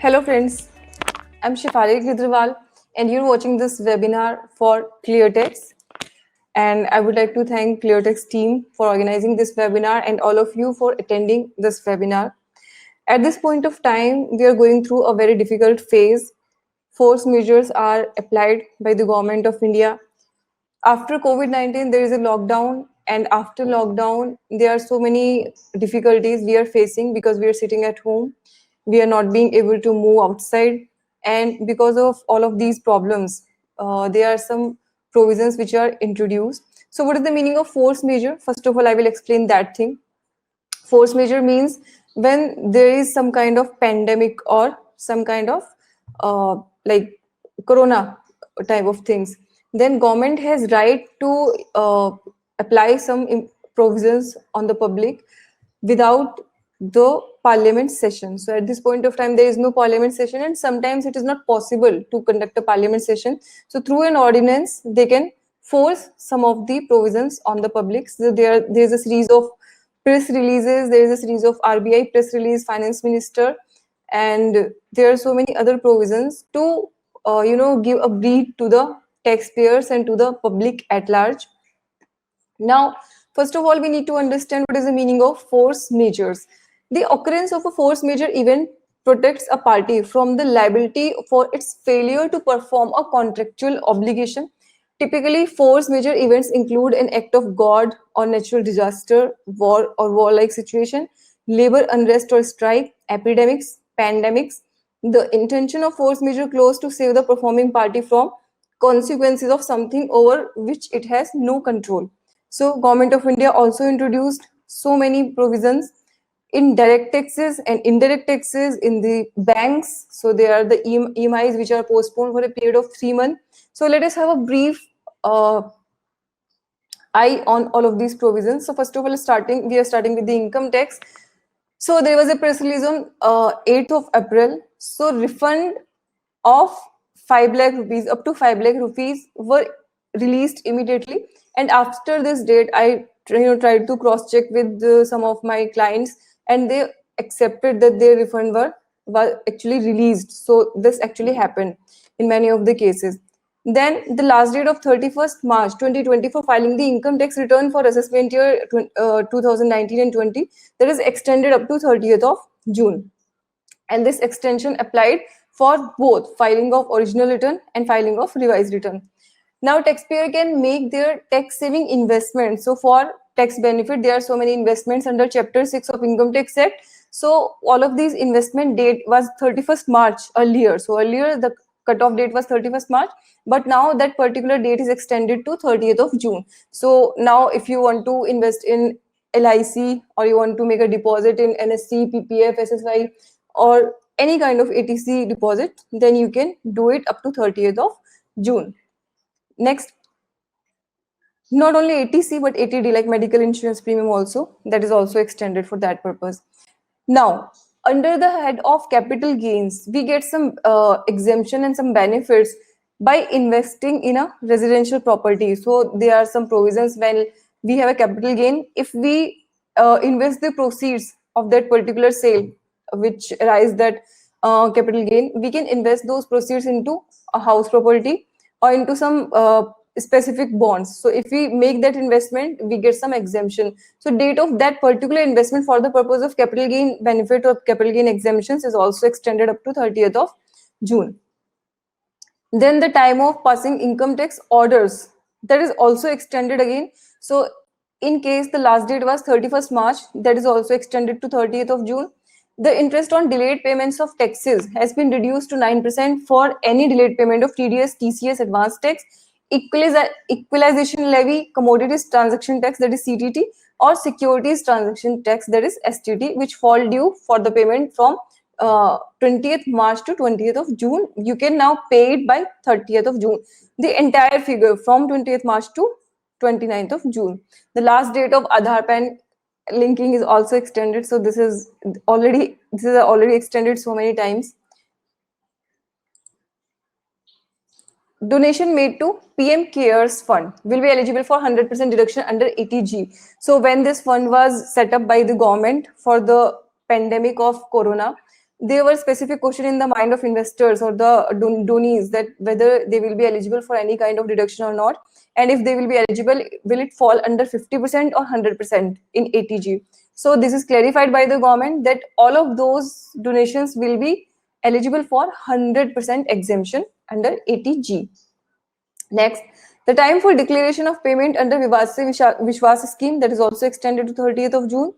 Hello friends, I'm Shefali Gidriwal and you're watching this webinar for ClearText. And I would like to thank ClearText team for organizing this webinar and all of you for attending this webinar. At this point of time, we are going through a very difficult phase. Force measures are applied by the government of India. After COVID-19, there is a lockdown, and after lockdown, there are so many difficulties we are facing because we are sitting at home. We are not being able to move outside, and because of all of these problems, there are some provisions which are introduced. So, what is the meaning of force measure? First of all, I will explain that thing. Force measure means when there is some kind of pandemic or some kind of like corona type of things, then government has right to apply some provisions on the public without the parliament session. So at this point of time there is no parliament session, and sometimes it is not possible to conduct a parliament session. So through an ordinance they can force some of the provisions on the public. So there's a series of press releases, there is a series of RBI press release, finance minister, and there are so many other provisions to give a breath to the taxpayers and to the public at large. Now, first of all, we need to understand what is the meaning of force measures. The occurrence of a force major event protects a party from the liability for its failure to perform a contractual obligation. Typically, force major events include an act of God or natural disaster, war or warlike situation, labor unrest or strike, epidemics, pandemics. The intention of force major clause to save the performing party from consequences of something over which it has no control. So Government of India also introduced so many provisions in direct taxes and indirect taxes in the banks. So there are the EMIs which are postponed for a period of 3 months. So let us have a brief eye on all of these provisions. So first of all, we are starting with the income tax. So there was a press release on 8th of April. So refund of 5 lakh rupees, up to 5 lakh rupees were released immediately. And after this date, I tried to cross check with some of my clients, and they accepted that their refund were actually released. So this actually happened in many of the cases. Then the last date of 31st March 2020 for filing the income tax return for assessment year 2019 and 20, that is extended up to 30th of June. And this extension applied for both filing of original return and filing of revised return. Now taxpayer can make their tax saving investments. So for tax benefit, there are so many investments under Chapter 6 of Income Tax Act. So all of these investment date was 31st March earlier. So earlier the cutoff date was 31st March, but now that particular date is extended to 30th of June. So now if you want to invest in LIC, or you want to make a deposit in NSC, PPF, SSI, or any kind of ATC deposit, then you can do it up to 30th of June. Next, not only ATC but ATD, like medical insurance premium also, that is also extended for that purpose. Now, under the head of capital gains, we get some exemption and some benefits by investing in a residential property. So there are some provisions when we have a capital gain. If we invest the proceeds of that particular sale, which arise that capital gain, we can invest those proceeds into a house property or into some specific bonds. So if we make that investment, we get some exemption. So date of that particular investment for the purpose of capital gain benefit or capital gain exemptions is also extended up to 30th of June. Then the time of passing income tax orders, that is also extended again. So in case the last date was 31st March, that is also extended to 30th of June. The interest on delayed payments of taxes has been reduced to 9% for any delayed payment of TDS, TCS, advance tax, equalization levy, commodities transaction tax, that is CTT, or securities transaction tax, that is STT, which fall due for the payment from 20th March to 20th of June. You can now pay it by 30th of June. The entire figure from 20th March to 29th of June. The last date of Aadhaar PAN linking is also extended. So this is already extended so many times. Donation made to PM CARES Fund will be eligible for 100% deduction under 80G. So when this fund was set up by the government for the pandemic of corona, there were specific question in the mind of investors or the donees that whether they will be eligible for any kind of deduction or not, and if they will be eligible, will it fall under 50% or 100% in ATG. So this is clarified by the government that all of those donations will be eligible for 100% exemption under ATG. Next, the time for declaration of payment under Vishwas scheme, that is also extended to 30th of June.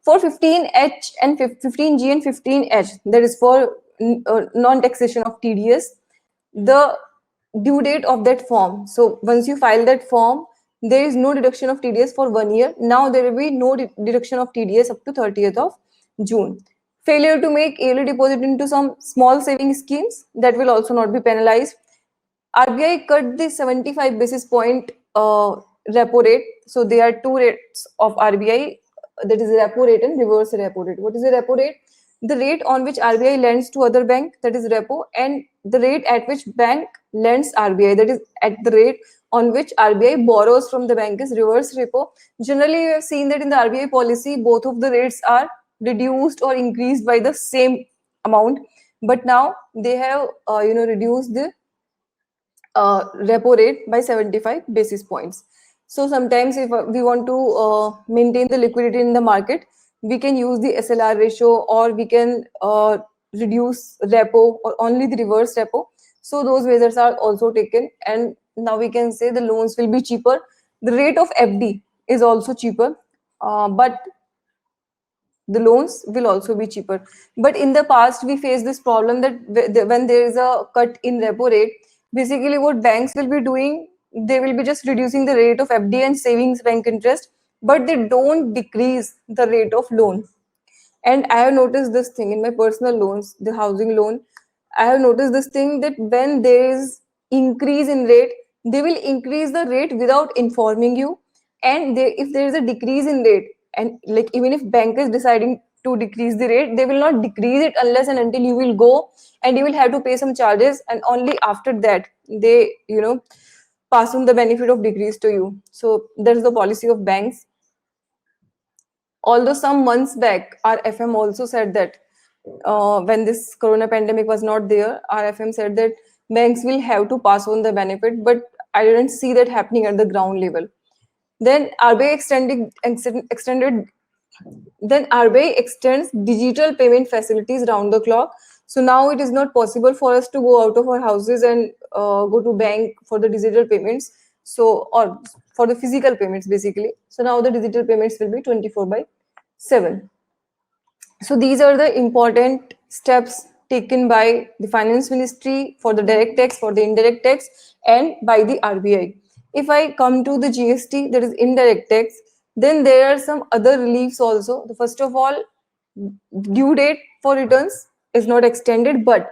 For 15H and 15G and 15H, that is for non-taxation of TDS, the due date of that form. So once you file that form, there is no deduction of TDS for 1 year. Now there will be no deduction of TDS up to 30th of June. Failure to make yearly deposit into some small saving schemes, that will also not be penalized. RBI cut the 75 basis point repo rate. So there are two rates of RBI, that is repo rate and reverse repo rate. What is the repo rate? The rate on which RBI lends to other bank, that is repo, and the rate at which bank lends RBI, that is at the rate on which RBI borrows from the bank, is reverse repo. Generally, you have seen that in the RBI policy, both of the rates are reduced or increased by the same amount. But now they have reduced the repo rate by 75 basis points. So sometimes if we want to maintain the liquidity in the market, we can use the SLR ratio, or we can reduce repo or only the reverse repo. So those measures are also taken, and now we can say the loans will be cheaper. The rate of FD is also cheaper, but the loans will also be cheaper. But in the past, we faced this problem that when there is a cut in repo rate, basically what banks will be doing, they will be just reducing the rate of FD and savings bank interest, but they don't decrease the rate of loan. And I have noticed this thing in my personal loans, the housing loan. I have noticed this thing that when there is increase in rate, they will increase the rate without informing you. And if there is a decrease in rate, and like even if bank is deciding to decrease the rate, they will not decrease it unless and until you will go and you will have to pay some charges, and only after that they pass on the benefit of decrease to you. So that is the policy of banks. Although some months back, our FM also said that when this corona pandemic was not there, our FM said that banks will have to pass on the benefit, but I didn't see that happening at the ground level. Then RBI extends digital payment facilities round the clock. So now it is not possible for us to go out of our houses and go to bank for the digital payments. So, or for the physical payments basically. So now the digital payments will be 24/7. So these are the important steps taken by the Finance Ministry for the direct tax, for the indirect tax, and by the RBI. If I come to the GST, that is indirect tax, then there are some other reliefs also. The first of all, due date for returns is not extended, but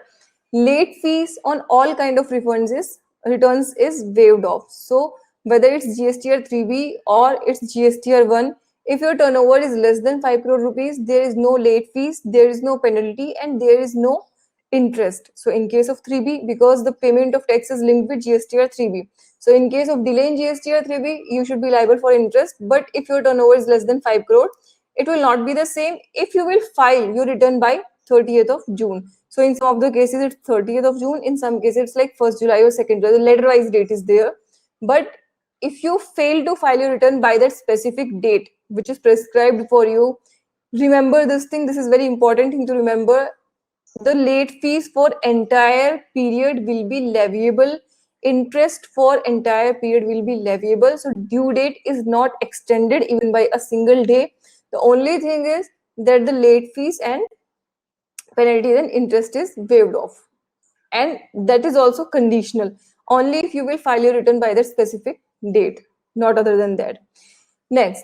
late fees on all kind of returns is waived off. So whether it's GSTR 3B or it's GSTR 1, if your turnover is less than 5 crore rupees, there is no late fees, there is no penalty, and there is no interest. So in case of 3B, because the payment of tax is linked with GSTR 3B. So in case of delay in GSTR 3B, you should be liable for interest. But if your turnover is less than 5 crore, it will not be the same if you will file your return by 30th of June. So in some of the cases, it's 30th of June. In some cases, it's like 1st July or 2nd July. The letter-wise date is there. But if you fail to file your return by that specific date, which is prescribed for you, remember this thing. This is very important thing to remember. The late fees for entire period will be leviable. Interest for entire period will be leviable. So due date is not extended even by a single day. The only thing is that the late fees and penalties and interest is waived off. And that is also conditional. Only if you will file your return by that specific date, not other than that. Next,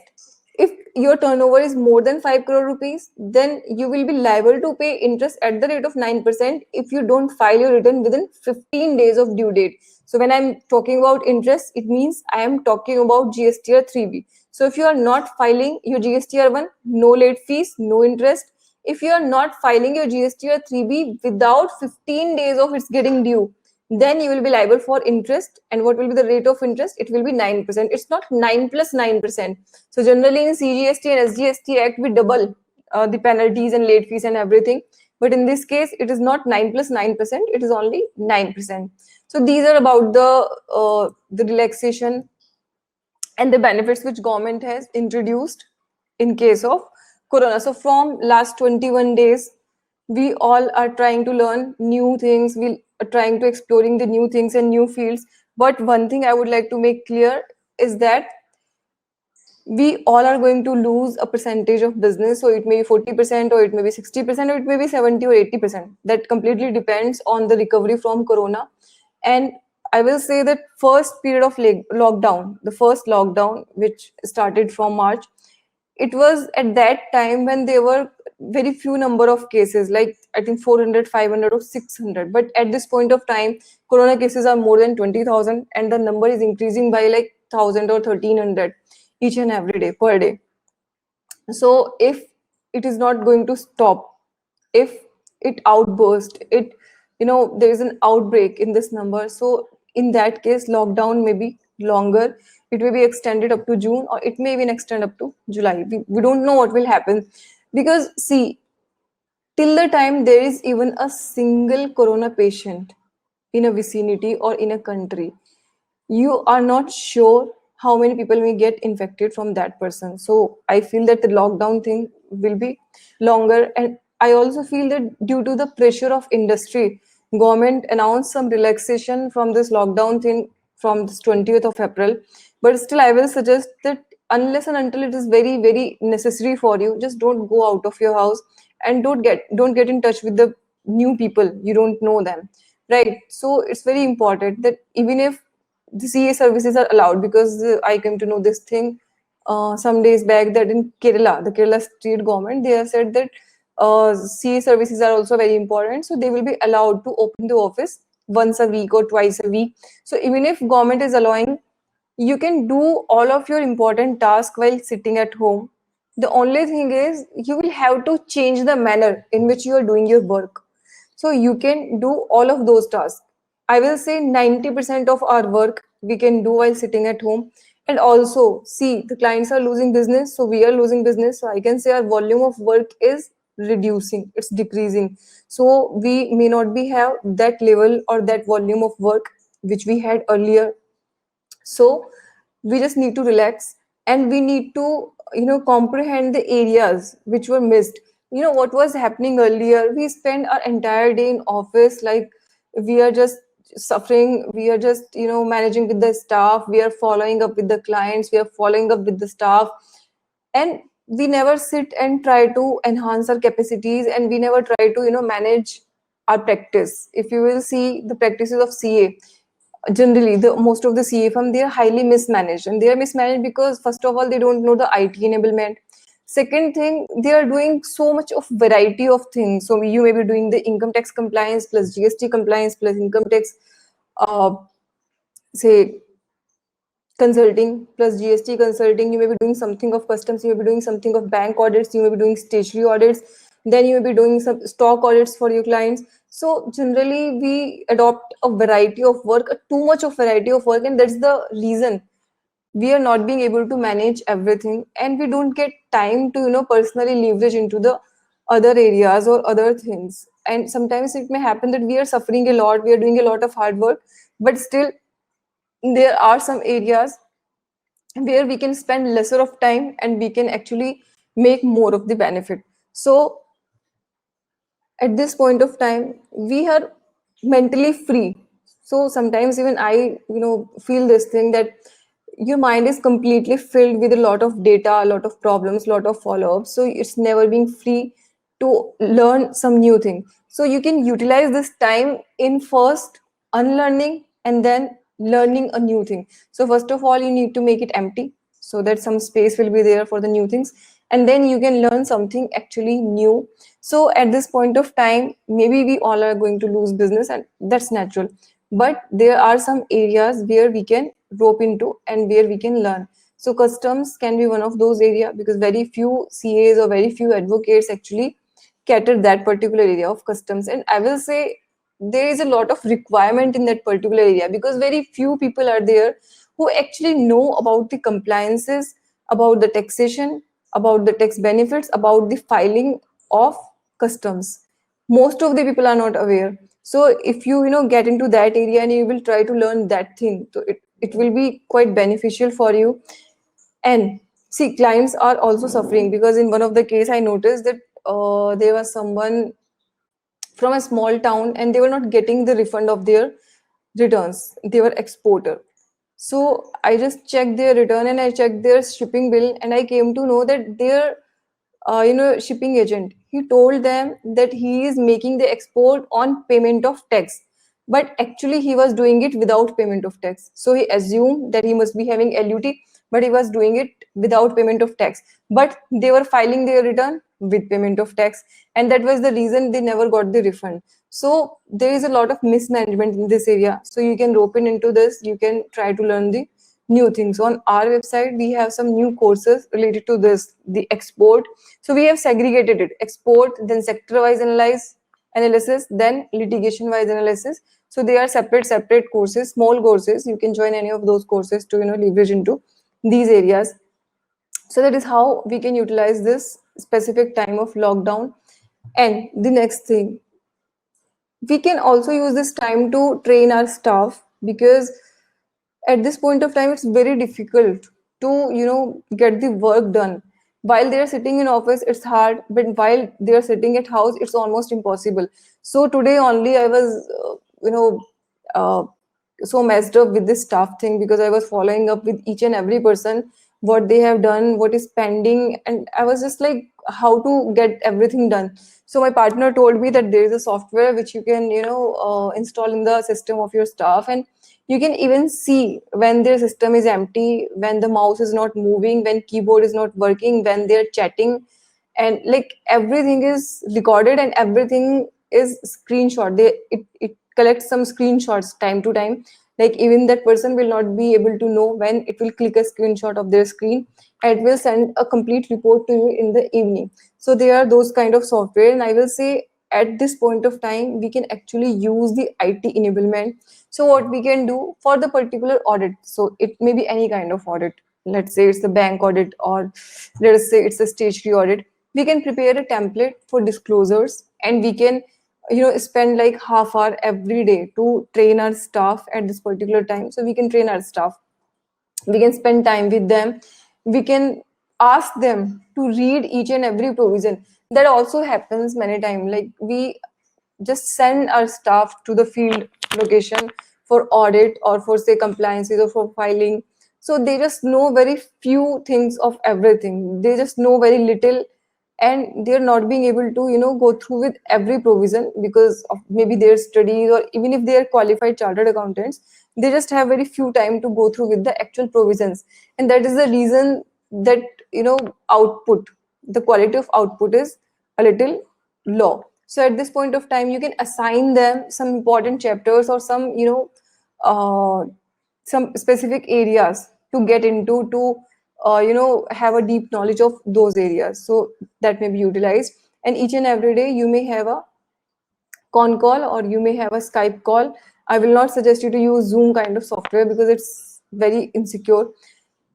if your turnover is more than 5 crore rupees, then you will be liable to pay interest at the rate of 9% if you don't file your return within 15 days of due date. So when I'm talking about interest, it means I am talking about GSTR 3B. So if you are not filing your GSTR 1, no late fees, no interest. If you are not filing your GSTR 3B without 15 days of its getting due, then you will be liable for interest. And what will be the rate of interest? It will be 9%. It's not 9 plus 9%. So generally in CGST and SGST Act, we double the penalties and late fees and everything. But in this case, it is not 9 plus 9%, it is only 9%. So these are about the relaxation and the benefits which government has introduced in case of corona. So from last 21 days, we all are trying to learn new things, we are trying to exploring the new things and new fields. But one thing I would like to make clear is that we all are going to lose a percentage of business. So it may be 40%, or it may be 60%, or it may be 70 or 80%. That completely depends on the recovery from corona. And I will say that first period of lockdown, the first lockdown which started from March, it was at that time when there were very few number of cases, like I think 400, 500 or 600. But at this point of time, corona cases are more than 20,000, and the number is increasing by like 1,000 or 1,300 each and every day per day. So if it is not going to stop, if it outburst, there is an outbreak in this number, so in that case lockdown may be longer. It may be extended up to June, or it may even extend up to July. We don't know what will happen, because see, till the time there is even a single corona patient in a vicinity or in a country, you are not sure how many people may get infected from that person. So I feel that the lockdown thing will be longer. And I also feel that due to the pressure of industry, government announced some relaxation from this lockdown thing from this 20th of April. But still I will suggest that unless and until it is very very necessary for you, just don't go out of your house, and don't get in touch with the new people, you don't know them, right? So it's very important that even if the CA services are allowed, because I came to know this thing some days back, that in Kerala, the Kerala state government, they have said that CA services are also very important, so they will be allowed to open the office once a week or twice a week. So even if government is allowing, you can do all of your important tasks while sitting at home. The only thing is you will have to change the manner in which you are doing your work, so you can do all of those tasks. I will say 90% of our work we can do while sitting at home. And also, see, the clients are losing business, so we are losing business, so I can say our volume of work is reducing, it's decreasing. So we may not be have that level or that volume of work which we had earlier. So we just need to relax, and we need to comprehend the areas which were missed. What was happening earlier, we spend our entire day in office, like we are just suffering, we are just managing with the staff, we are following up with the clients, we are following up with the staff, and we never sit and try to enhance our capacities, and we never try to manage our practice. If you will see the practices of CA, generally the most of the CA firm, they are highly mismanaged, and they are mismanaged because first of all they don't know the IT enablement. Second thing, they are doing so much of variety of things. So you may be doing the income tax compliance plus GST compliance plus income tax say consulting plus GST consulting. You may be doing something of customs, you may be doing something of bank audits, you may be doing statutory audits, then you may be doing some stock audits for your clients. So generally we adopt a variety of work, too much of variety of work, and that's the reason we are not being able to manage everything, and we don't get time to personally leverage into the other areas or other things. And sometimes it may happen that we are suffering a lot, we are doing a lot of hard work, but still there are some areas where we can spend lesser of time and we can actually make more of the benefit. So at this point of time we are mentally free. So sometimes even I feel this thing that your mind is completely filled with a lot of data, a lot of problems, a lot of follow-ups, so it's never being free to learn some new thing. So you can utilize this time in first unlearning and then learning a new thing. So first of all you need to make it empty so that some space will be there for the new things, and then you can learn something actually new. So at this point of time maybe we all are going to lose business, and that's natural, but there are some areas where we can rope into and where we can learn. So customs can be one of those areas, because very few CAs or very few advocates actually cater that particular area of customs. And I will say there is a lot of requirement in that particular area, because very few people are there who actually know about the compliances, about the taxation, about the tax benefits, about the filing of customs. most of the people are not aware. So if you get into that area and you will try to learn that thing, so it will be quite beneficial for you. And see, clients are also suffering, because in one of the case I noticed that there was someone from a small town and they were not getting the refund of their returns. They were exporter. So I just checked their return and I checked their shipping bill, and I came to know that their shipping agent, he told them that he is making the export on payment of tax, but actually he was doing it without payment of tax. So he assumed that he must be having LUT, but he was doing it without payment of tax. But they were filing their return with payment of tax, and that was the reason they never got the refund. So there is a lot of mismanagement in this area. So you can rope in into this, you can try to learn the new things. On our website we have some new courses related to this, the export. So we have segregated it: export, then sector wise analysis, then litigation wise analysis. So they are separate courses, small courses. You can join any of those courses to leverage into these areas. So that is how we can utilize this specific time of lockdown. And the next thing, we can also use this time to train our staff, because at this point of time it's very difficult to get the work done. While they are sitting in office it's hard, but while they are sitting at house it's almost impossible. So today only I was uh, so messed up with this staff thing, because I was following up with each and every person, what they have done, what is pending, and I was just like, how to get everything done. So my partner told me that there is a software which you can install in the system of your staff, and you can even see when their system is empty, when the mouse is not moving, when keyboard is not working, when they're chatting, and like everything is recorded and everything is screenshot. It collects some screenshots time to time. Like even that person will not be able to know when it will click a screenshot of their screen, and it will send a complete report to you in the evening. So there are those kind of software, and I will say at this point of time we can actually use the IT enablement. So what we can do for the particular audit, so it may be any kind of audit. Let's say it's a bank audit, or let us say it's a stage 3 audit. We can prepare a template for disclosures, and we can spend like half hour every day to train our staff at this particular time. So we can train our staff, we can spend time with them, we can ask them to read each and every provision. That also happens many times, like we just send our staff to the field location for audit, or for say compliances, or for filing. So they just know very few things of everything, they just know very little, and they're not being able to go through with every provision because of maybe their studies, or even if they are qualified chartered accountants, they just have very few time to go through with the actual provisions. And that is the reason that output, the quality of output is a little low. So at this point of time you can assign them some important chapters, or uh, some specific areas to get into, to have a deep knowledge of those areas. So that may be utilized. And each and every day you may have a con call, or you may have a Skype call. I will not suggest you to use Zoom kind of software because it's very insecure.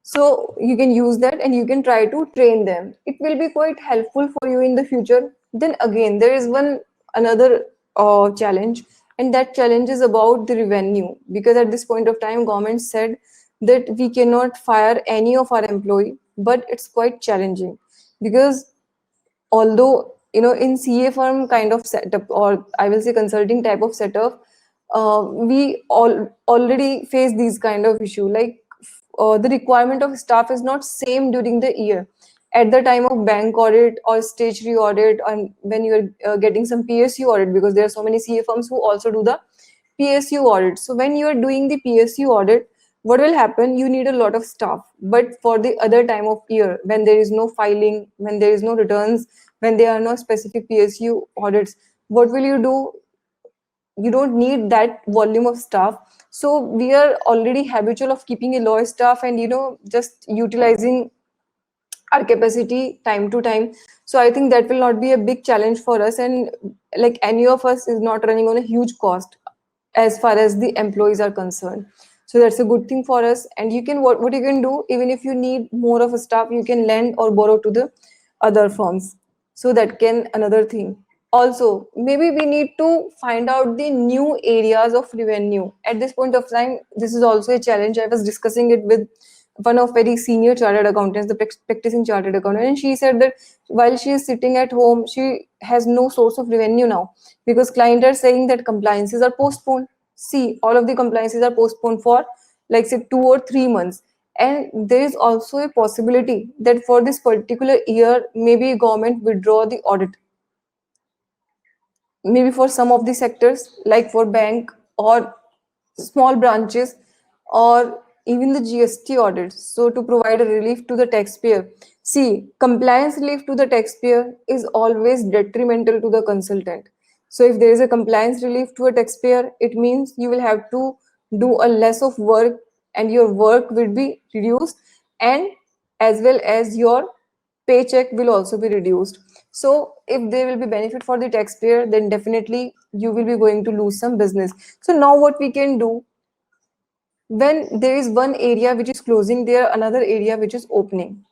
So you can use that and you can try to train them. It will be quite helpful for you in the future. Then again, there is one another challenge, and that challenge is about the revenue, because at this point of time government said that we cannot fire any of our employee, but it's quite challenging, because although in CA firm kind of setup, or I will say consulting type of setup, we all already face these kind of issue. Like the requirement of staff is not same during the year. At the time of bank audit or stage 3 audit, and when you are getting some PSU audit, because there are so many CA firms who also do the PSU audit. So when you are doing the PSU audit, what will happen? You need a lot of staff. But for the other time of year, when there is no filing, when there is no returns, when there are no specific PSU audits, what will you do? You don't need that volume of staff. So we are already habitual of keeping a low staff, and just utilizing our capacity time to time. So I think that will not be a big challenge for us, and like any of us is not running on a huge cost as far as the employees are concerned. So that's a good thing for us. And you can what you can do, even if you need more of a staff, you can lend or borrow to the other firms. So that can another thing. Also, maybe we need to find out the new areas of revenue. At this point of time, this is also a challenge. I was discussing it with one of very senior chartered accountants, the practicing chartered accountant, and she said that while she is sitting at home, she has no source of revenue now because clients are saying that compliances are postponed. See, all of the compliances are postponed for like say 2 or 3 months. And there is also a possibility that for this particular year, maybe government withdraw the audit, maybe for some of the sectors like for bank or small branches or even the GST audits. So to provide a relief to the taxpayer. See, compliance relief to the taxpayer is always detrimental to the consultant. So if there is a compliance relief to a taxpayer, it means you will have to do a less of work and your work will be reduced, and as well as your paycheck will also be reduced. So if there will be benefit for the taxpayer, then definitely you will be going to lose some business. So now what we can do, when there is one area which is closing, there another area which is opening.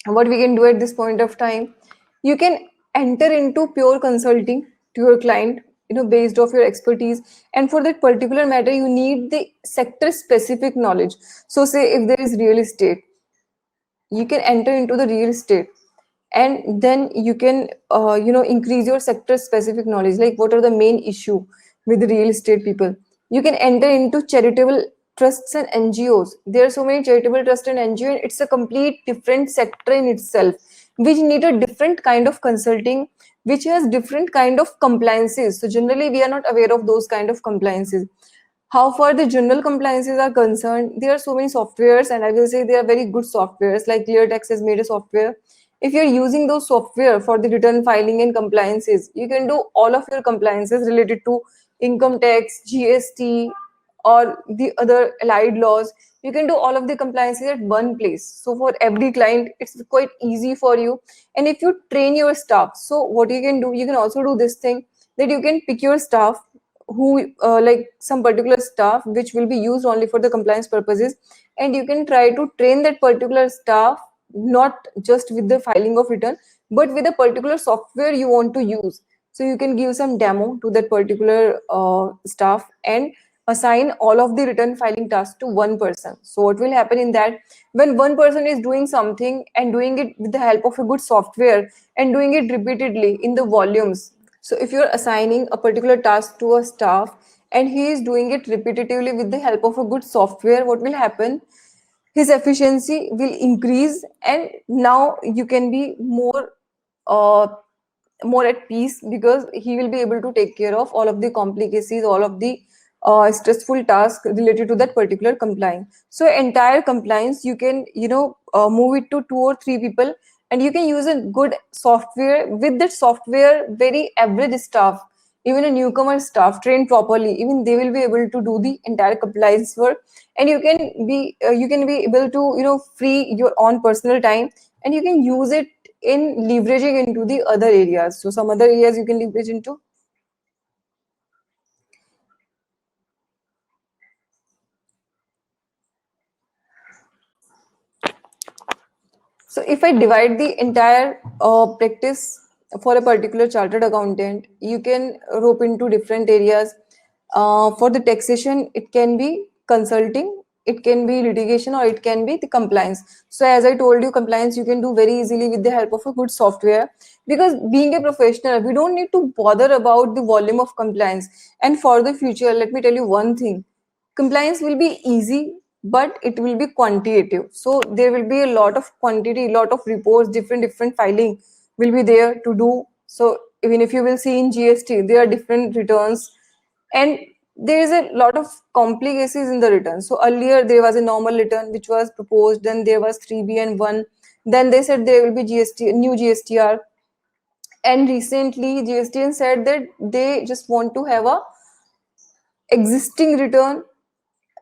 What we can do at this point of time, you can enter into pure consulting to your client, based off your expertise, and for that particular matter you need the sector specific knowledge. So say if there is real estate, you can enter into the real estate, and then you can increase your sector specific knowledge, like what are the main issue with the real estate people. You can enter into charitable trusts and NGOs. There are so many charitable trusts and NGO, and it's a complete different sector in itself, which need a different kind of consulting, which has different kind of compliances. So generally we are not aware of those kind of compliances. How far the general compliances are concerned, there are so many softwares, and I will say they are very good softwares, like ClearText has made a software. If you're using those software for the return filing and compliances, you can do all of your compliances related to income tax, GST, or the other allied laws. You can do all of the compliances at one place. So for every client, it's quite easy for you. And if you train your staff, so what you can do, you can also do this thing, that you can pick your staff who like some particular staff which will be used only for the compliance purposes, and you can try to train that particular staff, not just with the filing of return, but with a particular software you want to use. So you can give some demo to that particular staff and assign all of the return filing tasks to one person. So what will happen in that, when one person is doing something and doing it with the help of a good software and doing it repeatedly in the volumes. So if you're assigning a particular task to a staff and he is doing it repetitively with the help of a good software, what will happen? His efficiency will increase, and now you can be uh, more at peace, because he will be able to take care of all of the complicacies, all of the stressful tasks related to that particular compliance. So entire compliance you can move it to 2 or 3 people, and you can use a good software. With that software, very average staff, even a newcomer staff trained properly, even they will be able to do the entire compliance work. And you can be able to free your own personal time, and you can use it in leveraging into the other areas. So some other areas you can leverage into. So if I divide the entire practice for a particular chartered accountant, you can rope into different areas. For the taxation, it can be consulting, it can be litigation, or it can be the compliance. So as I told you, compliance you can do very easily with the help of a good software, because being a professional, we don't need to bother about the volume of compliance. And for the future, let me tell you one thing, compliance will be easy, but it will be quantitative. So there will be a lot of quantity, lot of reports, different filing will be there to do. So even if you will see in GST, there are different returns, and there is a lot of complications in the return. So earlier there was a normal return which was proposed, then there was 3B and 1, then they said there will be GST, new GSTR, and recently GSTN said that they just want to have a existing return,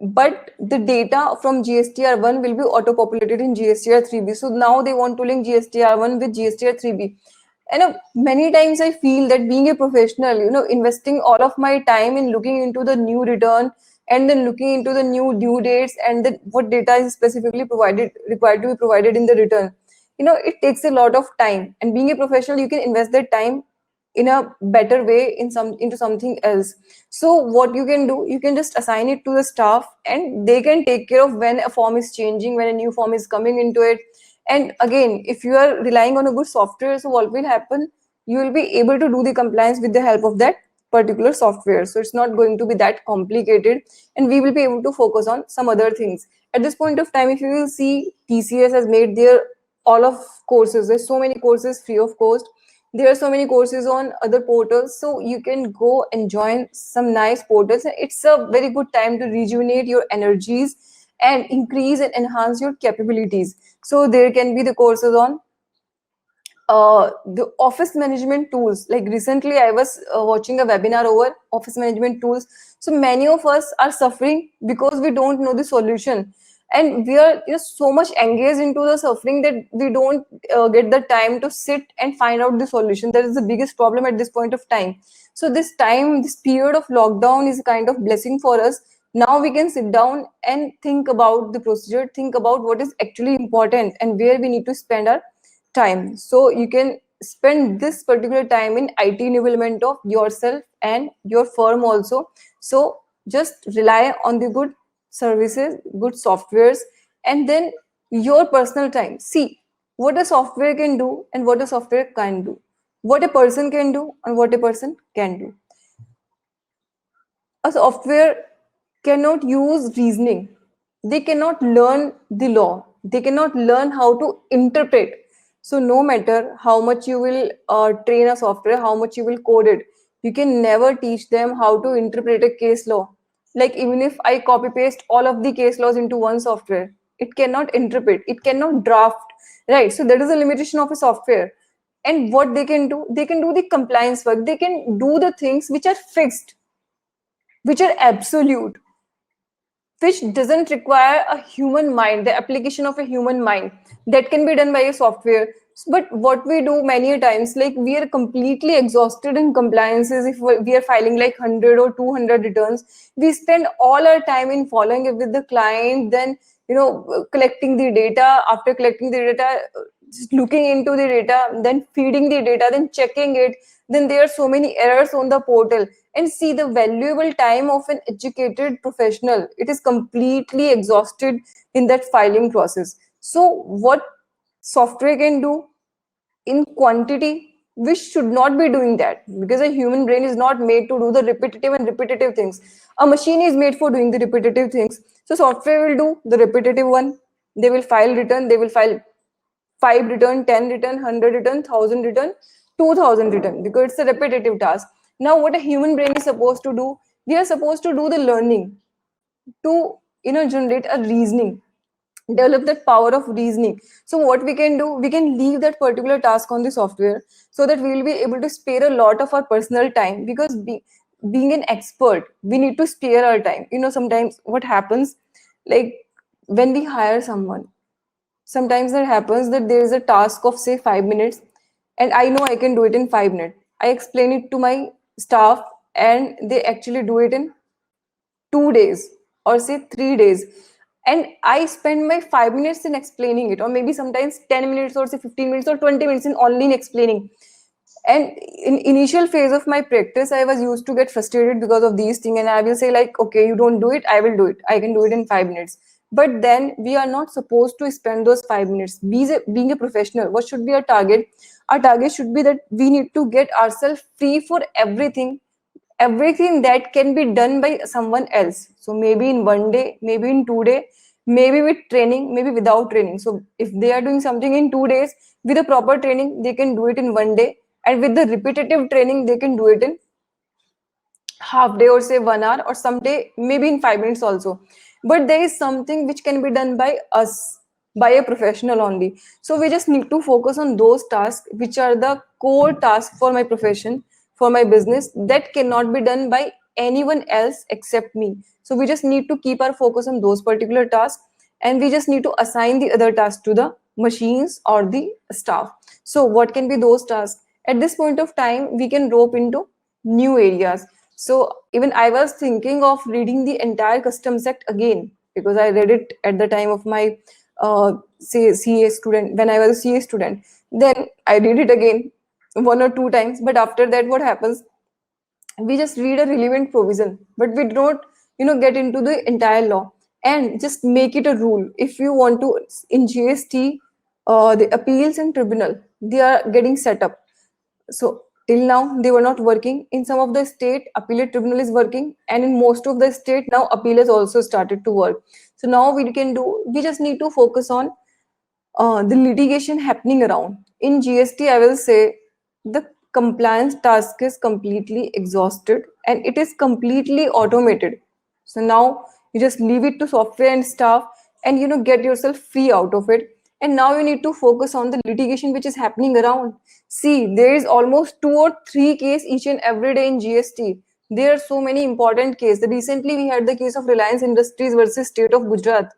but the data from GSTR1 will be auto-populated in GSTR3B. So now they want to link GSTR1 with GSTR3B. And many times I feel that being a professional, investing all of my time in looking into the new return, and then looking into the new due dates, and then what data is specifically required to be provided in the return. It takes a lot of time. And being a professional, you can invest that time in a better way into something else. So what you can do, you can just assign it to the staff, and they can take care of when a form is changing, when a new form is coming into it. And again, if you are relying on a good software, so what will happen, you will be able to do the compliance with the help of that particular software. So it's not going to be that complicated, and we will be able to focus on some other things. At this point of time, if you will see, TCS has made their all of courses, there's so many courses free of cost. There are so many courses on other portals, so you can go and join some nice portals. It's a very good time to rejuvenate your energies and increase and enhance your capabilities. So there can be the courses on the office management tools. Like recently I was watching a webinar over office management tools. So many of us are suffering because we don't know the solution, and we are so much engaged into the suffering that we don't get the time to sit and find out the solution. That is the biggest problem at this point of time. So this period of lockdown is a kind of blessing for us. Now we can sit down and think about the procedure, think about what is actually important and where we need to spend our time. So you can spend this particular time in IT enablement of yourself and your firm also. So just rely on the good services, good softwares, and then your personal time. See what a software can do and what a software can't do, what a person can do and what a person can do. A software cannot use reasoning. They cannot learn the law. They cannot learn how to interpret. So no matter how much you will train a software, how much you will code it, you can never teach them how to interpret a case law. Like even if I copy paste all of the case laws into one software, it cannot interpret, it cannot draft, right? So that is a limitation of a software. And what they can do the compliance work. They can do the things which are fixed, which are absolute, which doesn't require a human mind, the application of a human mind, that can be done by a software. But what we do many times, like we are completely exhausted in compliances. If we are filing like 100 or 200 returns, we spend all our time in following it with the client, then collecting the data. After collecting the data, just looking into the data, then feeding the data, then checking it. Then there are so many errors on the portal, and see the valuable time of an educated professional, it is completely exhausted in that filing process. So what software can do in quantity, we should not be doing that, because a human brain is not made to do the repetitive things. A machine is made for doing the repetitive things. So software will do the repetitive one. They will file return, they will file 5 return, 10 return, 100 return, 1000 return, 2000 return, because it's a repetitive task. Now what a human brain is supposed to do, we are supposed to do the learning, to generate a reasoning, develop that power of reasoning. So what we can do, we can leave that particular task on the software, so that we will be able to spare a lot of our personal time. Because being an expert, we need to spare our time. Sometimes what happens, like when we hire someone, sometimes that happens that there is a task of say 5 minutes, and I know I can do it in 5 minutes. I explain it to my staff, and they actually do it in 2 days or say 3 days, and I spend my 5 minutes in explaining it, or maybe sometimes 10 minutes or say 15 minutes or 20 minutes in only in explaining. And in initial phase of my practice, I was used to get frustrated because of these things, and I will say like, okay, you don't do it, I will do it, I can do it in 5 minutes. But then we are not supposed to spend those 5 minutes. Being a professional, what should be our target? Our target should be that we need to get ourselves free for everything that can be done by someone else. So maybe in 1 day, maybe in 2 day, maybe with training, maybe without training. So if they are doing something in 2 days, with a proper training they can do it in 1 day, and with the repetitive training they can do it in half day or say 1 hour, or someday maybe in 5 minutes also. But there is something which can be done by us, by a professional only. So we just need to focus on those tasks which are the core tasks for my profession, for my business, that cannot be done by anyone else except me. So we just need to keep our focus on those particular tasks, and we just need to assign the other tasks to the machines or the staff. So what can be those tasks? At this point of time, we can rope into new areas. So even I was thinking of reading the entire Customs Act again, because I read it at the time of my say CA student, when I was a CA student. Then I read it again. one or two times, but after that what happens, we just read a relevant provision, but we don't get into the entire law and just make it a rule. If you want to, in GST, the appeals and tribunal, they are getting set up. So till now they were not working. In some of the state, appellate tribunal is working, and in most of the state now appeal has also started to work. So now we just need to focus on the litigation happening around. In GST, I will say the compliance task is completely exhausted and it is completely automated. So now you just leave it to software and staff, and get yourself free out of it. And now you need to focus on the litigation which is happening around. See, there is almost 2 or 3 cases each and every day in GST. There are so many important cases. Recently, we had the case of Reliance Industries versus State of Gujarat,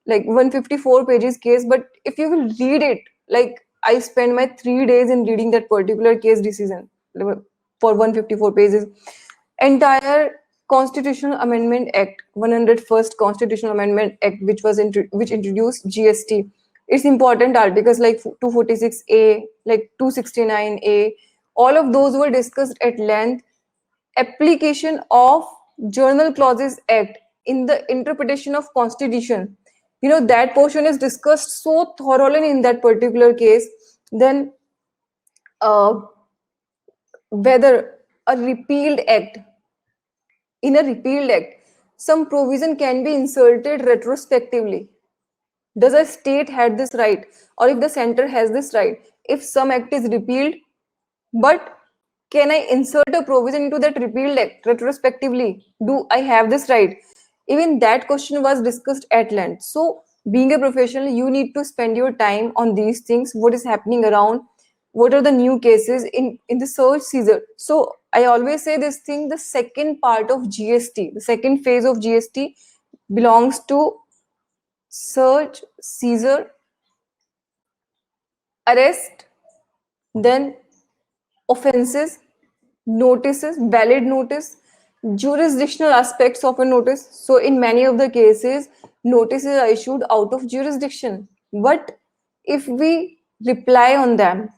like 154 pages case. But if you will read it, like I spent my 3 days in reading that particular case decision for 154 pages. Entire Constitutional Amendment Act, 101st Constitutional Amendment Act, which introduced GST. It's important articles like 246A, like 269A, all of those were discussed at length. Application of Journal Clauses Act in the interpretation of Constitution, that portion is discussed so thoroughly in that particular case. Then uh, whether a repealed act, in a repealed act, some provision can be inserted retrospectively. Does a state had this right, or if the center has this right? If some act is repealed, but can I insert a provision into that repealed act retrospectively? Do I have this right? Even that question was discussed at length. So, being a professional, you need to spend your time on these things. What is happening around? What are the new cases in the search season? So, I always say this thing: the second part of GST, the second phase of GST, belongs to search, seizure, arrest, then offenses, notices, valid notice, jurisdictional aspects of a notice. So, in many of the cases, notices are issued out of jurisdiction. But if we reply on them,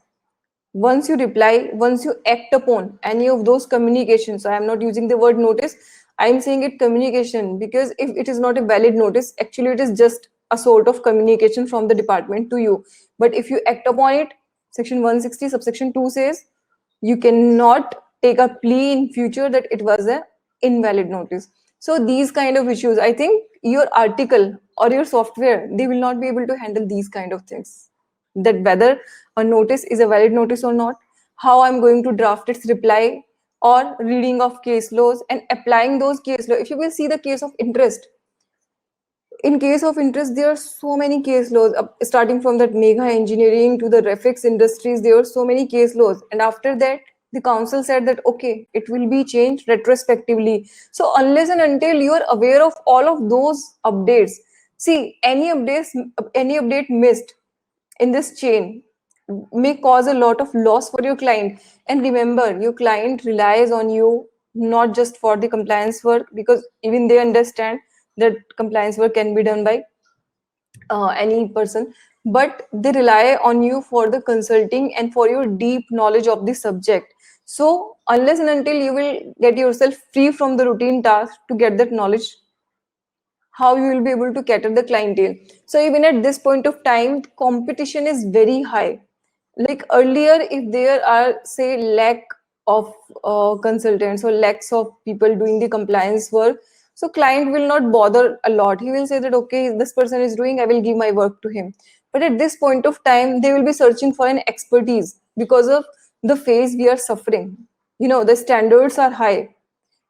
once you reply, once you act upon any of those communications, I am not using the word notice, I am saying it communication, because if it is not a valid notice, actually it is just a sort of communication from the department to you. But if you act upon it, section 160 subsection 2 says you cannot take a plea in future that it was a invalid notice. So these kind of issues, I think your article or your software, they will not be able to handle these kind of things, that whether a notice is a valid notice or not, how I'm going to draft its reply, or reading of case laws and applying those case laws. If you will see the case of interest, in case of interest, there are so many case laws, starting from that Mega Engineering to the Refix Industries. There were so many case laws, and after that, the council said that okay, it will be changed retrospectively. So unless and until you are aware of all of those updates, see, any update missed in this chain may cause a lot of loss for your client. And remember, your client relies on you not just for the compliance work, because even they understand that compliance work can be done by any person, but they rely on you for the consulting and for your deep knowledge of the subject. So unless and until you will get yourself free from the routine task to get that knowledge, how you will be able to cater the clientele? So even at this point of time, competition is very high. Like earlier, if there are say lack of consultants or lakhs of people doing the compliance work, so client will not bother a lot. He will say that okay, this person is doing, I will give my work to him. But at this point of time, they will be searching for an expertise because of the phase we are suffering. The standards are high,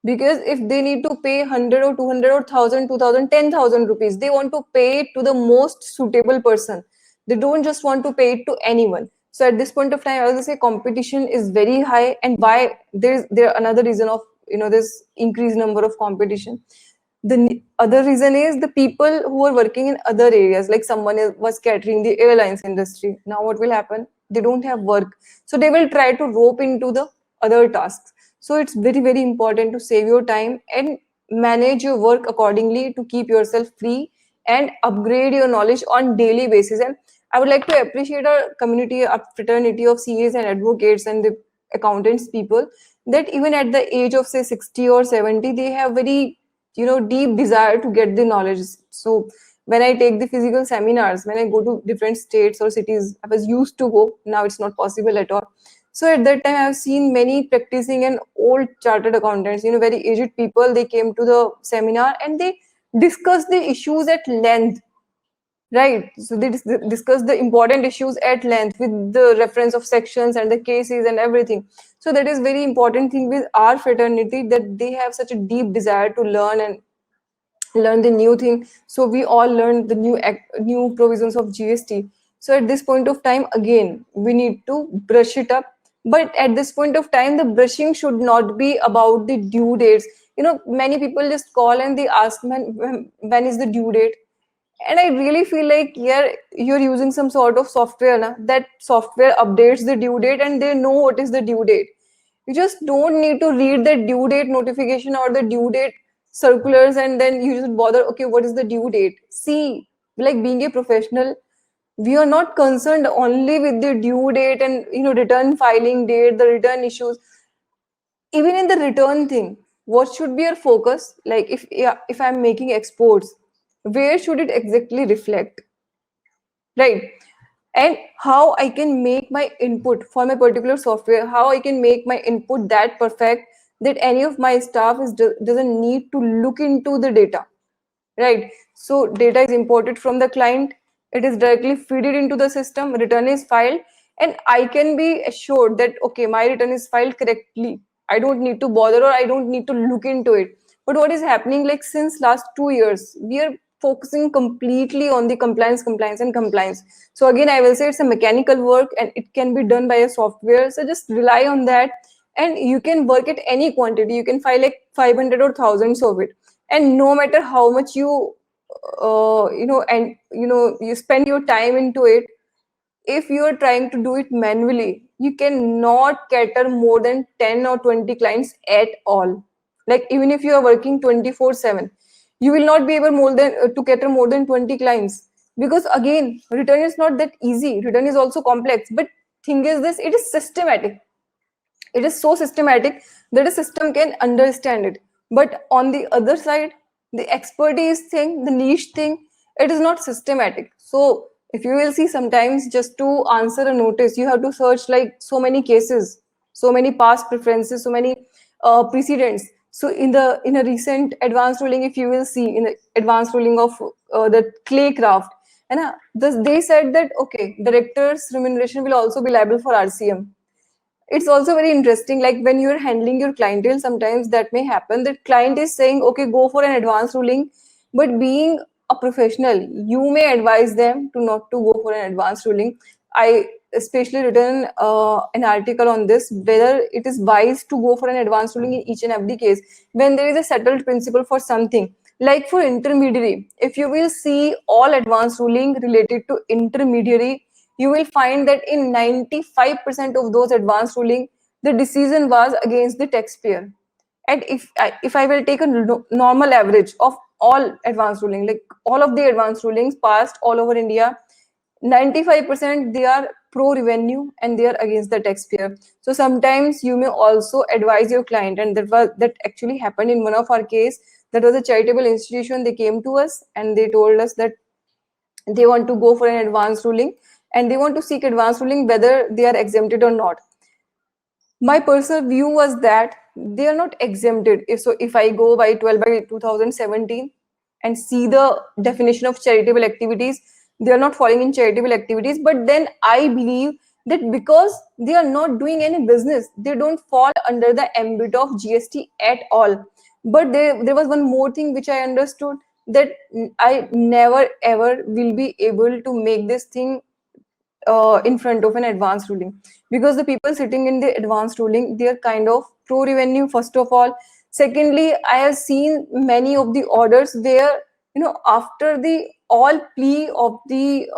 because if they need to pay 100 or 200 or 1000, 2000, 10,000 rupees, they want to pay it to the most suitable person. They don't just want to pay it to anyone. So at this point of time, I will say competition is very high. And why there another reason of this increased number of competition. The other reason is the people who are working in other areas, like someone was catering the airlines industry. Now what will happen? They don't have work, so they will try to rope into the other tasks. So it's very, very important to save your time and manage your work accordingly to keep yourself free and upgrade your knowledge on daily basis. And I would like to appreciate our community, our fraternity of CAs and advocates and the accountants people, that even at the age of say 60 or 70, they have very, deep desire to get the knowledge. So when I take the physical seminars, when I go to different states or cities, I was used to go, now it's not possible at all. So at that time, I've seen many practicing and old chartered accountants, very aged people, they came to the seminar and they discussed the issues at length. Right. So they discuss the important issues at length with the reference of sections and the cases and everything. So that is very important thing with our fraternity, that they have such a deep desire to learn and learn the new thing. So we all learn the new provisions of GST. So at this point of time, again, we need to brush it up. But at this point of time, the brushing should not be about the due dates. Many people just call and they ask, when is the due date? And I really feel like, yeah, you're using some sort of software na, that software updates the due date and they know what is the due date. You just don't need to read the due date notification or the due date circulars and then you just bother, okay, what is the due date? See, like being a professional, we are not concerned only with the due date and return filing date, the return issues. Even in the return thing, what should be your focus? Like if I'm making exports, where should it exactly reflect, right? And how I can make my input for my particular software, how I can make my input that perfect that any of my staff doesn't need to look into the data, right? So data is imported from the client, it is directly fed into the system, return is filed, and I can be assured that okay, my return is filed correctly. I don't need to bother or I don't need to look into it. But what is happening, like since last 2 years, we are focusing completely on the compliance. So again, I will say it's a mechanical work and it can be done by a software. So just rely on that and you can work at any quantity. You can file like 500 or thousands of it, and no matter how much you spend your time into it, if you are trying to do it manually, you cannot cater more than 10 or 20 clients at all. Like even if you are working 24/7, you will not be able more than to cater more than 20 clients, because again, return is not that easy, return is also complex. But thing is this, it is systematic, it is so systematic that a system can understand it. But on the other side, the expertise thing, the niche thing, it is not systematic. So if you will see, sometimes just to answer a notice, you have to search like so many cases, so many past preferences, so many precedents. So in a recent advanced ruling, if you will see in the advanced ruling of the Claycraft, and they said that okay, directors remuneration will also be liable for RCM. It's also very interesting, like when you're handling your clientele, sometimes that may happen that client is saying okay, go for an advanced ruling, but being a professional, you may advise them to not to go for an advanced ruling. I especially written an article on this, whether it is wise to go for an advanced ruling in each and every case when there is a settled principle for something. Like for intermediary, if you will see all advanced ruling related to intermediary, you will find that in 95% of those advanced ruling, the decision was against the taxpayer. And if I will take a normal average of all advanced ruling, like all of the advanced rulings passed all over India, 95% they are pro revenue and they are against the taxpayer. So sometimes you may also advise your client, and that actually happened in one of our case. That was a charitable institution. They came to us and they told us that they want to go for an advanced ruling and they want to seek advanced ruling whether they are exempted or not. My personal view was that they are not exempted. If I go by 12 by 2017 and see the definition of charitable activities, they are not falling in charitable activities. But then I believe that because they are not doing any business, they don't fall under the ambit of GST at all. But there was one more thing which I understood, that I never ever will be able to make this thing in front of an advanced ruling, because the people sitting in the advanced ruling, they are kind of pro revenue, first of all. Secondly, I have seen many of the orders where after the all plea of the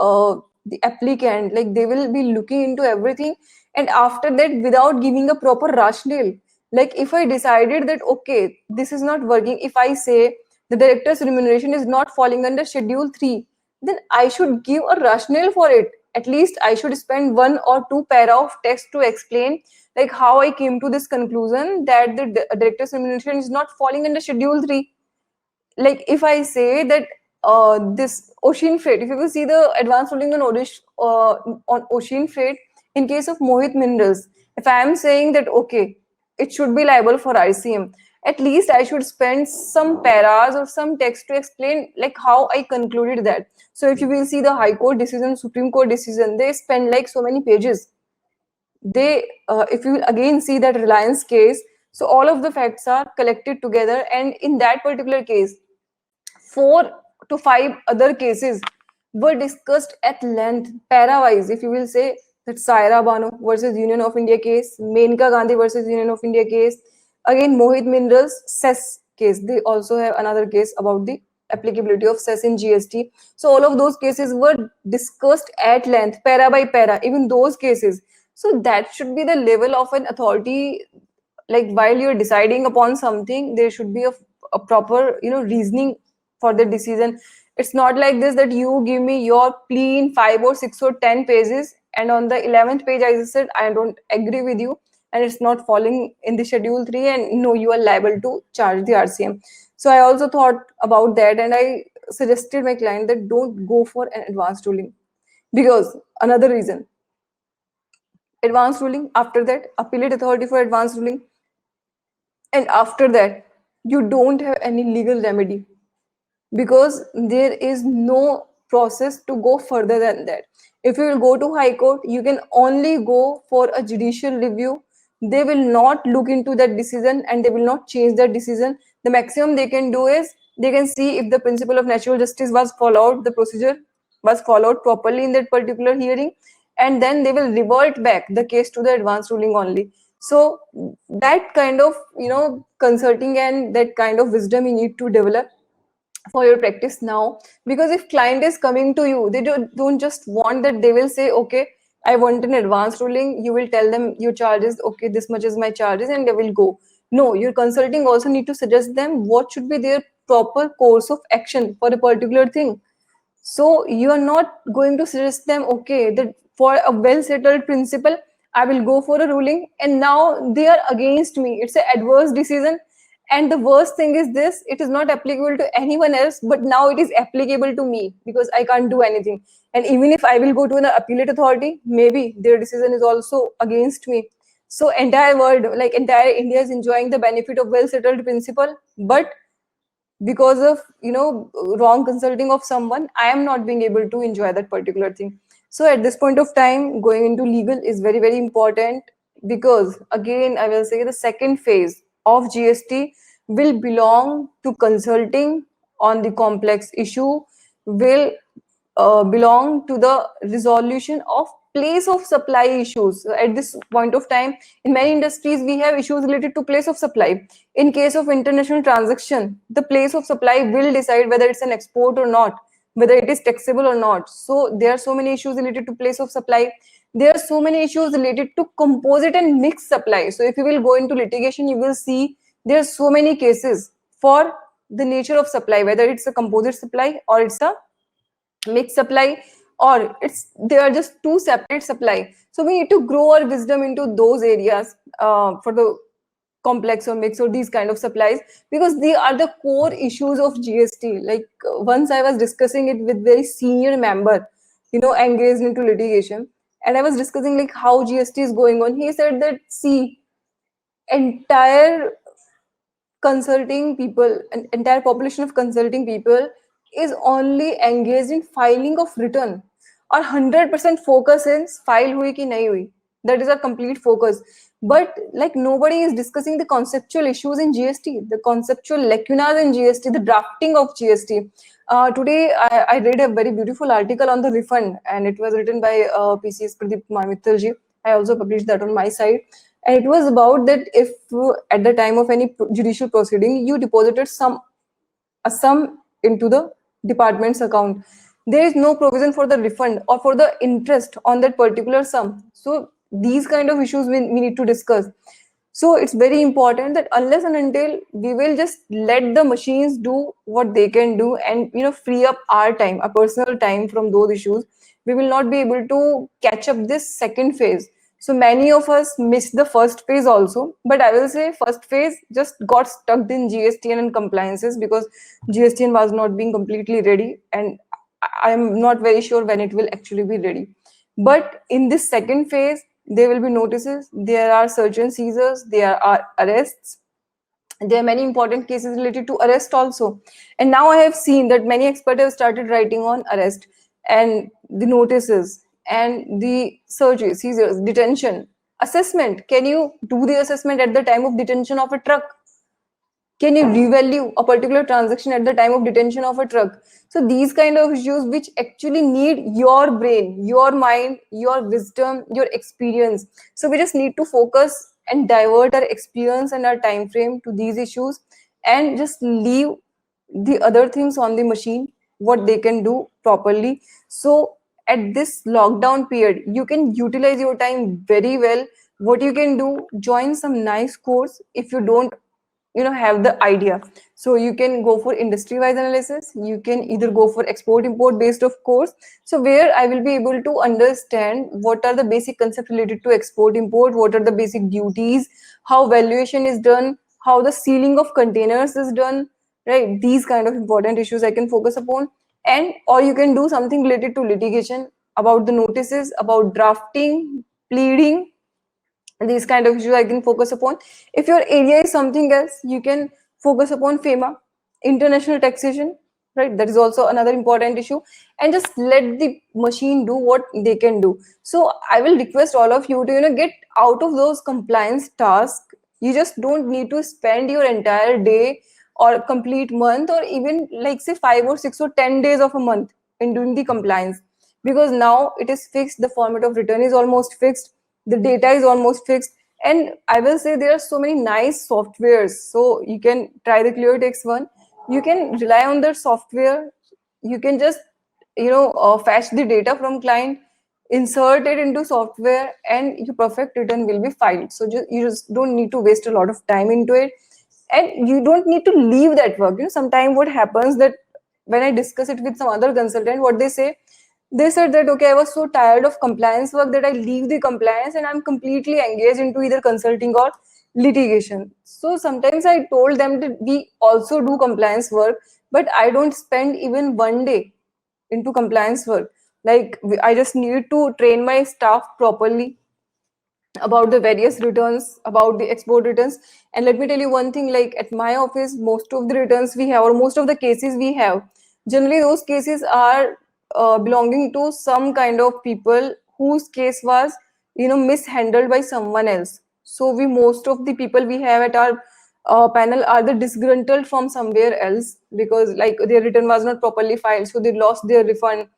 applicant, like they will be looking into everything, and after that, without giving a proper rationale, like if I decided that okay, this is not working, if I say the director's remuneration is not falling under schedule 3, then I should give a rationale for it. at least I should spend 1 or 2 para of text to explain like how I came to this conclusion that the director's remuneration is not falling under Schedule 3. Like if I say that this ocean freight, if you will see the advanced ruling on ocean freight in case of Mohit Minerals, if I am saying that okay, it should be liable for RCM, at least I should spend some paras or some text to explain like how I concluded that. So if you will see the High Court decision, Supreme Court decision, they spend like so many pages. They if you will again see that Reliance case, so all of the facts are collected together, and in that particular case 4 to 5 other cases were discussed at length, para-wise. If you will say that Saira Bano versus Union of India case, Menka Gandhi versus Union of India case, again Mohit Minerals cess case. They also have another case about the applicability of cess in GST. So all of those cases were discussed at length, para by para, even those cases. So that should be the level of an authority. Like while you're deciding upon something, there should be a proper reasoning for the decision. It's not like this that you give me your plea in 5 or 6 or 10 pages, and on the 11th page I just said I don't agree with you and it's not falling in the Schedule 3, and no, you are liable to charge the RCM. So I also thought about that, and I suggested my client that don't go for an advanced ruling, because another reason, advanced ruling, after that appellate authority for advanced ruling, and after that you don't have any legal remedy, because there is no process to go further than that. If you will go to High Court, you can only go for a judicial review. They will not look into that decision and they will not change that decision. The maximum they can do is they can see if the principle of natural justice was followed, the procedure was followed properly in that particular hearing, and then they will revert back the case to the advanced ruling only. So that kind of consulting and that kind of wisdom you need to develop for your practice now, because if client is coming to you, they don't just want that they will say okay, I want an advanced ruling, you will tell them your charges, okay, this much is my charges, and they will go. No, your consulting also need to suggest them what should be their proper course of action for a particular thing. So you are not going to suggest them, okay, that for a well settled principle I will go for a ruling, and now they are against me, it's an adverse decision. And the worst thing is this, it is not applicable to anyone else, but now it is applicable to me because I can't do anything. And even if I will go to an appellate authority, maybe their decision is also against me. So entire world, like entire India, is enjoying the benefit of well settled principle, but because of wrong consulting of someone, I am not being able to enjoy that particular thing. So at this point of time, going into legal is very, very important, because again I will say the second phase of GST will belong to consulting on the complex issue, will belong to the resolution of place of supply issues. At this point of time, in many industries we have issues related to place of supply. In case of international transaction, the place of supply will decide whether it's an export or not, whether it is taxable or not. So there are so many issues related to place of supply. There are so many issues related to composite and mixed supply. So if you will go into litigation, you will see there are so many cases for the nature of supply, whether it's a composite supply or it's a mixed supply, or they are just two separate supply. So we need to grow our wisdom into those areas for the complex or mix or these kind of supplies, because they are the core issues of GST. Like once I was discussing it with very senior member engaged into litigation, and I was discussing like how GST is going on. He said that, see, entire consulting people, an entire population of consulting people is only engaged in filing of return, or 100% focus in file hui ki nahi hui. That is our complete focus. But like nobody is discussing the conceptual issues in GST, the conceptual lacunas in GST, the drafting of GST. Today, I read a very beautiful article on the refund, and it was written by PCS Pradeep Kumar Mittal ji. I also published that on my site. And it was about that if at the time of any judicial proceeding, you deposited a sum into the department's account, there is no provision for the refund or for the interest on that particular sum. So these kind of issues we need to discuss. So it's very important that unless and until we will just let the machines do what they can do, and free up our time, our personal time from those issues, we will not be able to catch up this second phase. So many of us missed the first phase also, but I will say first phase just got stuck in GSTN and compliances because GSTN was not being completely ready, and I am not very sure when it will actually be ready. But in this second phase, there will be notices, there are search and seizures, there are arrests, there are many important cases related to arrest also. And now I have seen that many experts have started writing on arrest and the notices and the searches, seizures, detention, assessment. Can you do the assessment at the time of detention of a truck? Can you revalue a particular transaction at the time of detention of a truck? So these kind of issues which actually need your brain, your mind, your wisdom, your experience. So we just need to focus and divert our experience and our time frame to these issues, and just leave the other things on the machine, what they can do properly. So at this lockdown period, you can utilize your time very well. What you can do, join some nice course if you don't have the idea. So you can go for industry wise analysis, you can either go for export import based of course, so where I will be able to understand what are the basic concepts related to export import, what are the basic duties, how valuation is done, how the sealing of containers is done, right? These kind of important issues I can focus upon. And or you can do something related to litigation, about the notices, about drafting, pleading, these kind of issues I can focus upon. If your area is something else, you can focus upon FEMA, international taxation, right? That is also another important issue. And just let the machine do what they can do. So I will request all of you to get out of those compliance tasks. You just don't need to spend your entire day or complete month, or even like say 5 or 6 or 10 days of a month in doing the compliance, because now it is fixed, the format of return is almost fixed, the data is almost fixed. And I will say there are so many nice softwares, so you can try the ClearText one. You can rely on their software. You can just fetch the data from client, insert it into software, and your perfect return will be filed. So you just don't need to waste a lot of time into it, and you don't need to leave that work. Sometimes what happens that when I discuss it with some other consultant, what they say, they said that okay, I was so tired of compliance work that I leave the compliance and I'm completely engaged into either consulting or litigation. So sometimes I told them that we also do compliance work, but I don't spend even one day into compliance work. Like I just need to train my staff properly about the various returns, about the export returns. And let me tell you one thing, like at my office, most of the returns we have, or most of the cases we have, generally those cases are belonging to some kind of people whose case was mishandled by someone else. So we, most of the people we have at our panel are the disgruntled from somewhere else, because like their return was not properly filed, so they lost their refund,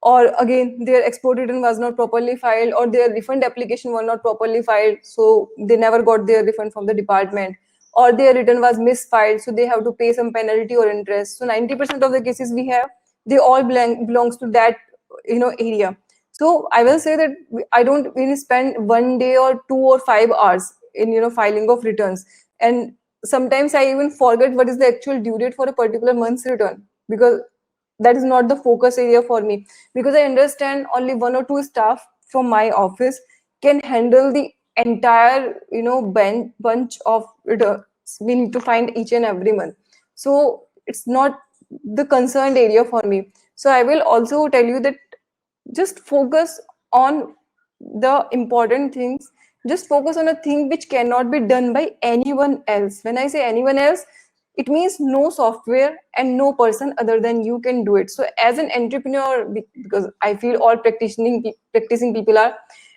or again their export return was not properly filed, or their refund application was not properly filed, so they never got their refund from the department, or their return was misfiled, so they have to pay some penalty or interest. So 90% of the cases we have, they all belongs to that area. So I will say that I don't really spend one day or 2 or 5 hours in filing of returns. And sometimes I even forget what is the actual due date for a particular month's return, because that is not the focus area for me, because I understand only one or two staff from my office can handle the entire bunch of returns we need to find each and every month. So it's not the concerned area for me. So I will also tell you that just focus on the important things. Just focus on a thing which cannot be done by anyone else. When I say anyone else, it means no software and no person other than you can do it. So as an entrepreneur, because I feel all practicing people are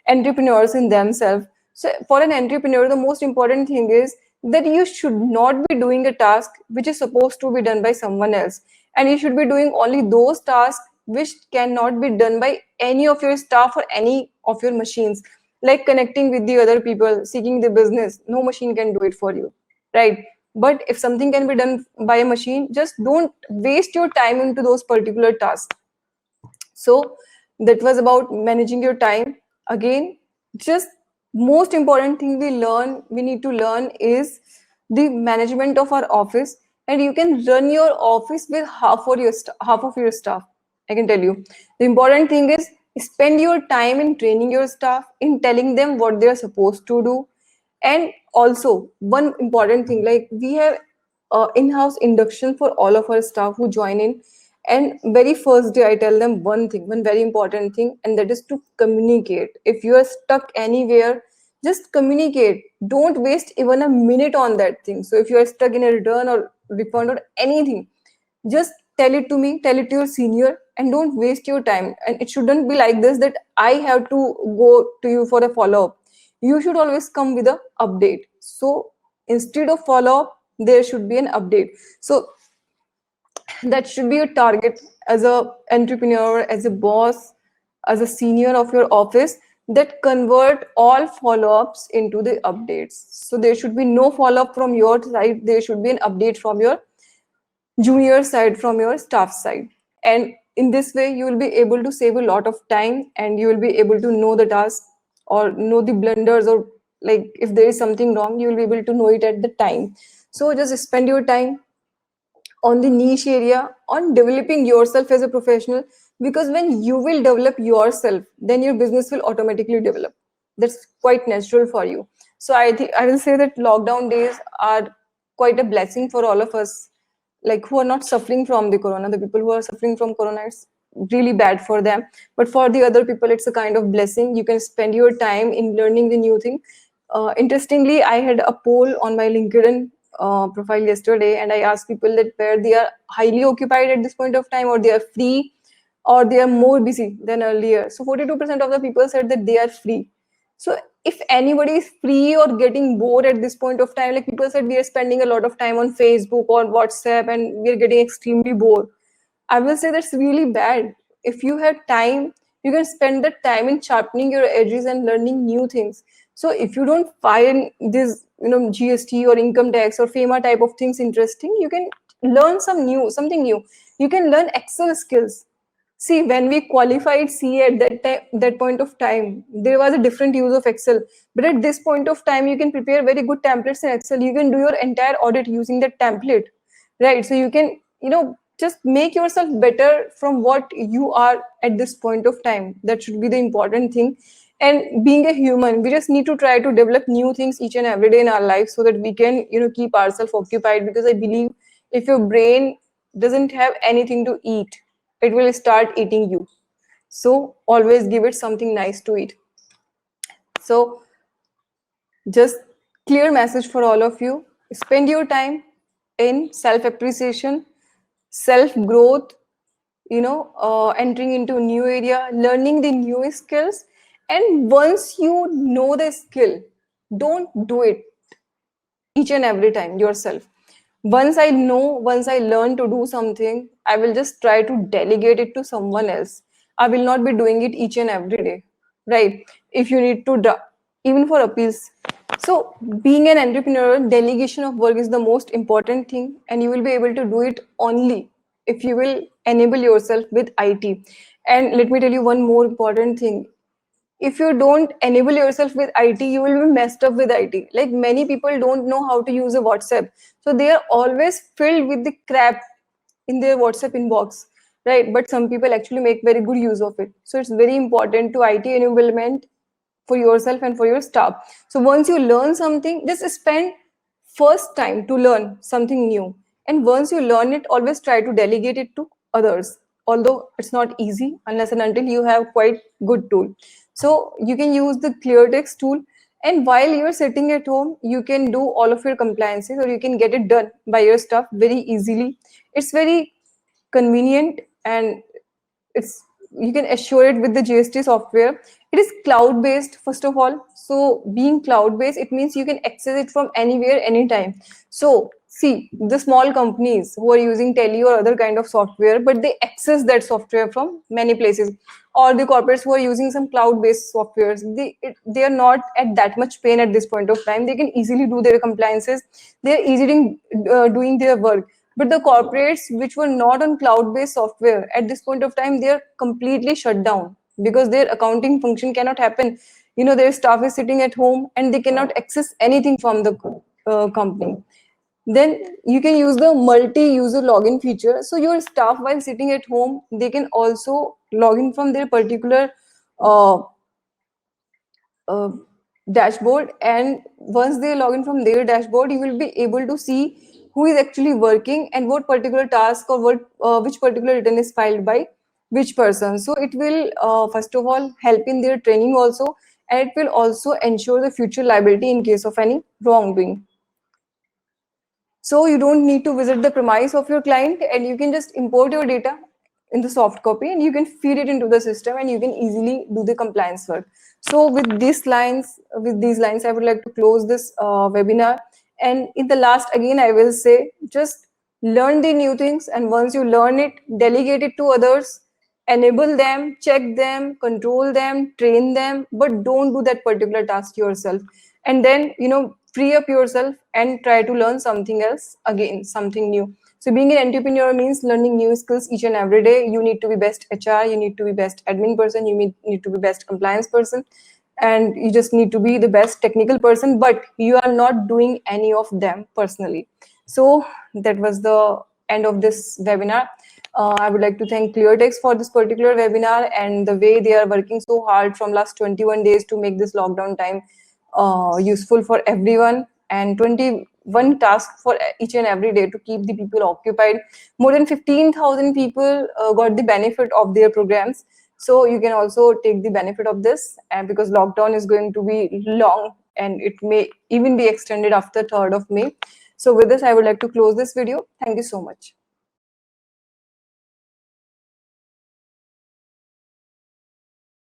entrepreneurs in themselves. So for an entrepreneur, the most important thing is that you should not be doing a task which is supposed to be done by someone else, and you should be doing only those tasks which cannot be done by any of your staff or any of your machines, like connecting with the other people, seeking the business. No machine can do it for you, right? But if something can be done by a machine, just don't waste your time into those particular tasks. So that was about managing your time. Again, just most important thing we need to learn is the management of our office. And you can run your office with half of your staff. I can tell you. The important thing is spend your time in training your staff, in telling them what they are supposed to do. And also, one important thing, like we have in-house induction for all of our staff who join in. And very first day, I tell them one thing, one very important thing, and that is to communicate. If you are stuck anywhere, just communicate. Don't waste even a minute on that thing. So if you are stuck in a return or refund or anything, just tell it to me, tell it to your senior, and don't waste your time. And it shouldn't be like this that I have to go to you for a follow-up. You should always come with a update. So instead of follow-up, there should be an update. So that should be your target as a entrepreneur, as a boss, as a senior of your office, that convert all follow-ups into the updates. So there should be no follow-up from your side, there should be an update from your junior side, from your staff side. And in this way you will be able to save a lot of time, and you will be able to know the task or know the blunders, or like if there is something wrong, you will be able to know it at the time. So just spend your time on the niche area, on developing yourself as a professional, because when you will develop yourself, then your business will automatically develop. That's quite natural for you. So I think I will say that lockdown days are quite a blessing for all of us, like who are not suffering from the corona. The people who are suffering from corona, it's really bad for them, but for the other people it's a kind of blessing. You can spend your time in learning the new thing. Interestingly, I had a poll on my LinkedIn profile yesterday, and I asked people that where they are highly occupied at this point of time, or they are free, or they are more busy than earlier. So 42% of the people said that they are free. So if anybody is free or getting bored at this point of time, like people said we are spending a lot of time on Facebook or WhatsApp and we are getting extremely bored, I will say that's really bad. If you have time, you can spend that time in sharpening your edges and learning new things. So if you don't find this, GST or income tax or FEMA type of things interesting, you can learn something new. You can learn Excel skills. See, when we qualified CA at that point of time, there was a different use of Excel. But at this point of time, you can prepare very good templates in Excel. You can do your entire audit using that template, right? So you can, just make yourself better from what you are at this point of time. That should be the important thing. And being a human, we just need to try to develop new things each and every day in our life so that we can, keep ourselves occupied. Because I believe if your brain doesn't have anything to eat, it will start eating you. So always give it something nice to eat. So just clear message for all of you: spend your time in self appreciation, self growth, entering into a new area, learning the new skills. And once you know the skill, don't do it each and every time yourself. Once I learn to do something, I will just try to delegate it to someone else. I will not be doing it each and every day, right? If you need to, even for appeals. So being an entrepreneur, delegation of work is the most important thing, and you will be able to do it only if you will enable yourself with IT. And let me tell you one more important thing: if you don't enable yourself with IT, you will be messed up with IT. Like many people don't know how to use a WhatsApp. So they are always filled with the crap in their WhatsApp inbox, right? But some people actually make very good use of it. So it's very important to IT enablement for yourself and for your staff. So once you learn something, just spend first time to learn something new. And once you learn it, always try to delegate it to others. Although it's not easy unless and until you have quite good tool. So you can use the ClearText tool, and while you're sitting at home, you can do all of your compliances, or you can get it done by your staff very easily. It's very convenient, and it's you can assure it with the GST software. It is cloud based, first of all. So being cloud based, it means you can access it from anywhere, anytime. So see, the small companies who are using Tele or other kind of software, but they access that software from many places, or the corporates who are using some cloud based softwares, they are not at that much pain at this point of time. They can easily do their compliances. They're easily doing their work. But the corporates which were not on cloud-based software at this point of time, they are completely shut down because their accounting function cannot happen. Their staff is sitting at home and they cannot access anything from the company. Then you can use the multi-user login feature. So your staff, while sitting at home, they can also log in from their particular uh, uh, dashboard, and once they log in from their dashboard, you will be able to see who is actually working and what particular task or what which particular return is filed by which person. So it will first of all help in their training also, and it will also ensure the future liability in case of any wrongdoing. So you don't need to visit the premise of your client, and you can just import your data in the soft copy, and you can feed it into the system, and you can easily do the compliance work. So with these lines, I would like to close this webinar. And in the last, again, I will say, just learn the new things, and once you learn it, delegate it to others, enable them, check them, control them, train them, but don't do that particular task yourself. And then, free up yourself and try to learn something else again, something new. So being an entrepreneur means learning new skills each and every day. You need to be best HR, you need to be best admin person, you need to be best compliance person, and you just need to be the best technical person, but you are not doing any of them personally. So that was the end of this webinar. I would like to thank ClearText for this particular webinar and the way they are working so hard from last 21 days to make this lockdown time useful for everyone, and 21 tasks for each and every day to keep the people occupied. More than 15,000 people got the benefit of their programs. So you can also take the benefit of this, and because lockdown is going to be long and it may even be extended after 3rd of May. So with this, I would like to close this video. Thank you so much.